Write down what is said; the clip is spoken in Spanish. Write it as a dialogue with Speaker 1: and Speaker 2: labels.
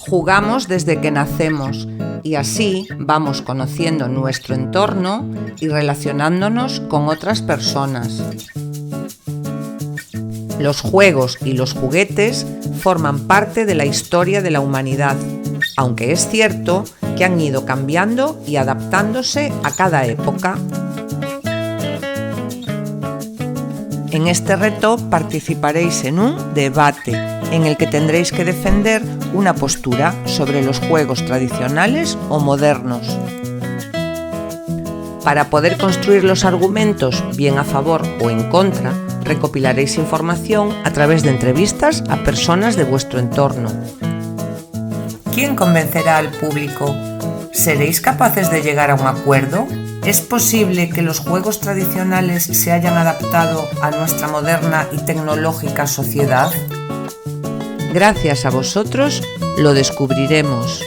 Speaker 1: Jugamos desde que nacemos y así vamos conociendo nuestro entorno y relacionándonos con otras personas. Los juegos y los juguetes forman parte de la historia de la humanidad, aunque es cierto que han ido cambiando y adaptándose a cada época. En este reto participaréis en un debate en el que tendréis que defender una postura sobre los juegos tradicionales o modernos. Para poder construir los argumentos bien a favor o en contra, recopilaréis información a través de entrevistas a personas de vuestro entorno. ¿Quién convencerá al público? ¿Seréis capaces de llegar a un acuerdo? ¿Es posible que los juegos tradicionales se hayan adaptado a nuestra moderna y tecnológica sociedad? Gracias a vosotros lo descubriremos.